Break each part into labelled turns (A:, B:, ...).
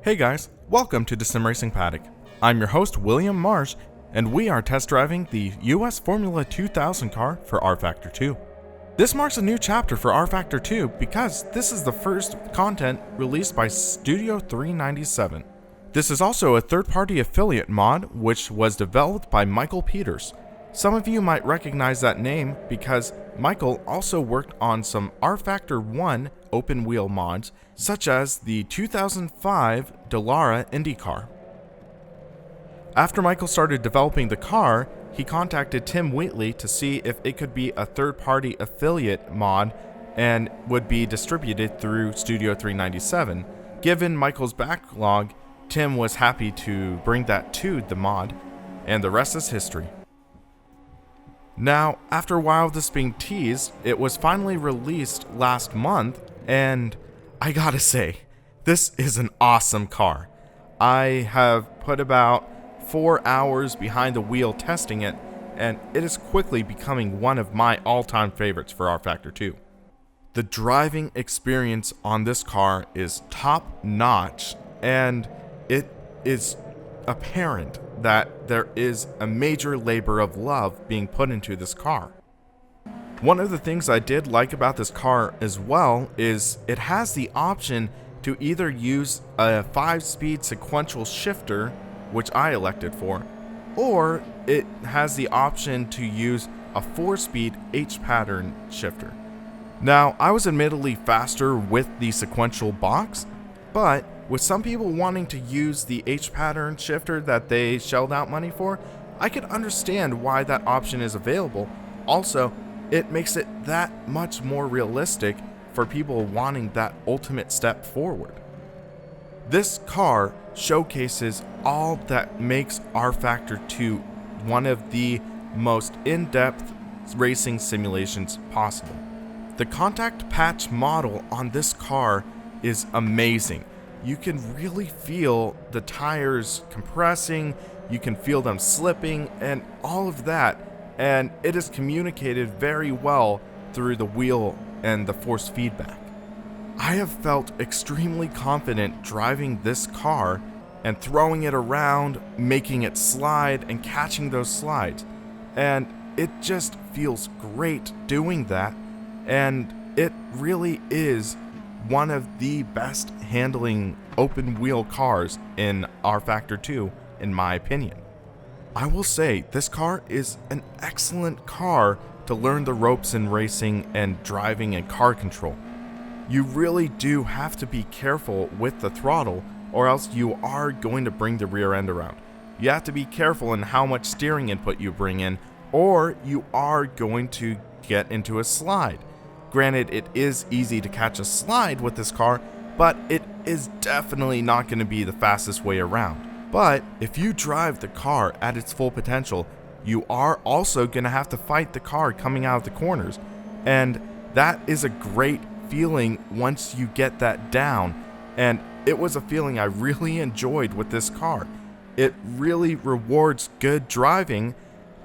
A: Hey guys, welcome to the Sim Racing Paddock. I'm your host William Marsh, and we are test driving the US Formula 2000 car for rFactor 2. This marks a new chapter for rFactor 2 because this is the first content released by Studio 397. This is also a third-party affiliate mod which was developed by Michael Peters. Some of you might recognize that name because Michael also worked on some rFactor 1 open wheel mods, such as the 2005 Indy car. After Michael started developing the car, he contacted Tim Wheatley to see if it could be a third-party affiliate mod and would be distributed through Studio 397. Given Michael's backlog, Tim was happy to bring that to the mod, and the rest is history. Now, after a while of this being teased, it was finally released last month, and I gotta say, this is an awesome car. I have put about 4 hours behind the wheel testing it, and it is quickly becoming one of my all-time favorites for rFactor 2. The driving experience on this car is top-notch, and it is apparent that there is a major labor of love being put into this car. One of the things I did like about this car as well is it has the option to either use a 5-speed sequential shifter, which I elected for, or it has the option to use a 4-speed H-pattern shifter. Now, I was admittedly faster with the sequential box, but with some people wanting to use the H-pattern shifter that they shelled out money for, I could understand why that option is available. Also, it makes it that much more realistic for people wanting that ultimate step forward. This car showcases all that makes rFactor 2 one of the most in-depth racing simulations possible. The contact patch model on this car is amazing. You can really feel the tires compressing, you can feel them slipping, and all of that, and it is communicated very well through the wheel and the force feedback. I have felt extremely confident driving this car and throwing it around, making it slide and catching those slides, and it just feels great doing that, and it really is one of the best handling open wheel cars in rFactor 2, in my opinion. I will say this car is an excellent car to learn the ropes in racing and driving and car control. You really do have to be careful with the throttle, or else you are going to bring the rear end around. You have to be careful in how much steering input you bring in, or you are going to get into a slide. Granted, it is easy to catch a slide with this car, but it is definitely not going to be the fastest way around. But if you drive the car at its full potential, you are also going to have to fight the car coming out of the corners. And that is a great feeling once you get that down. And it was a feeling I really enjoyed with this car. It really rewards good driving,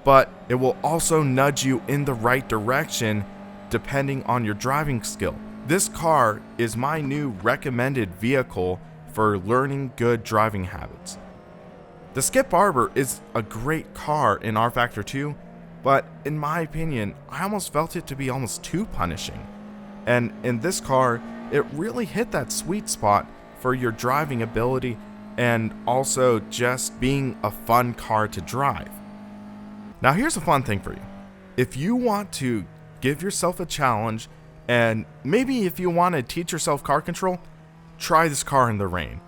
A: but it will also nudge you in the right direction depending on your driving skill. This car is my new recommended vehicle for learning good driving habits. The Skip Barber is a great car in rFactor 2, but in my opinion, I almost felt it to be almost too punishing. And in this car, it really hit that sweet spot for your driving ability and also just being a fun car to drive. Now here's a fun thing for you. If you want to give yourself a challenge, and maybe if you want to teach yourself car control, try this car in the rain.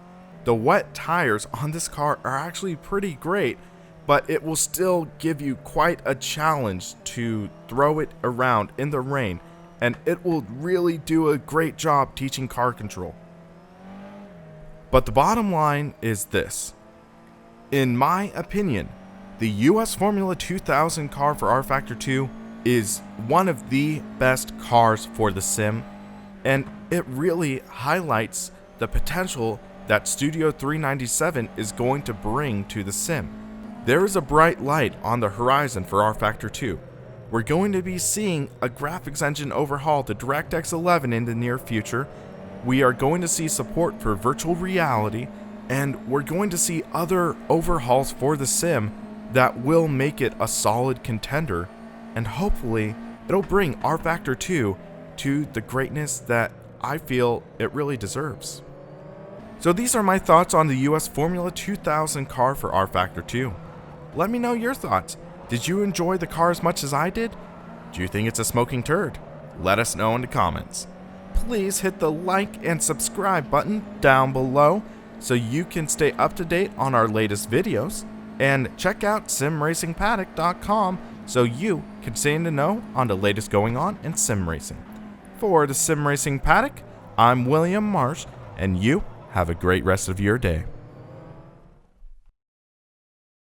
A: The wet tires on this car are actually pretty great, but it will still give you quite a challenge to throw it around in the rain, and it will really do a great job teaching car control. But the bottom line is this. In my opinion, the US Formula 2000 car for rFactor 2 is one of the best cars for the sim, and it really highlights the potential that Studio 397 is going to bring to the sim. There is a bright light on the horizon for rFactor 2. We're going to be seeing a graphics engine overhaul to DirectX 11 in the near future. We are going to see support for virtual reality, And we're going to see other overhauls for the sim that will make it a solid contender, and hopefully it'll bring rFactor 2 to the greatness that I feel it really deserves. So these are my thoughts on the US Formula 2000 car for rFactor 2. Let me know your thoughts. Did you enjoy the car as much as I did? Do you think it's a smoking turd? Let us know in the comments. Please hit the like and subscribe button down below so you can stay up to date on our latest videos. And check out simracingpaddock.com so you can stay in the know on the latest going on in sim racing. For the Sim Racing Paddock, I'm William Marsh, and you have a great rest of your day.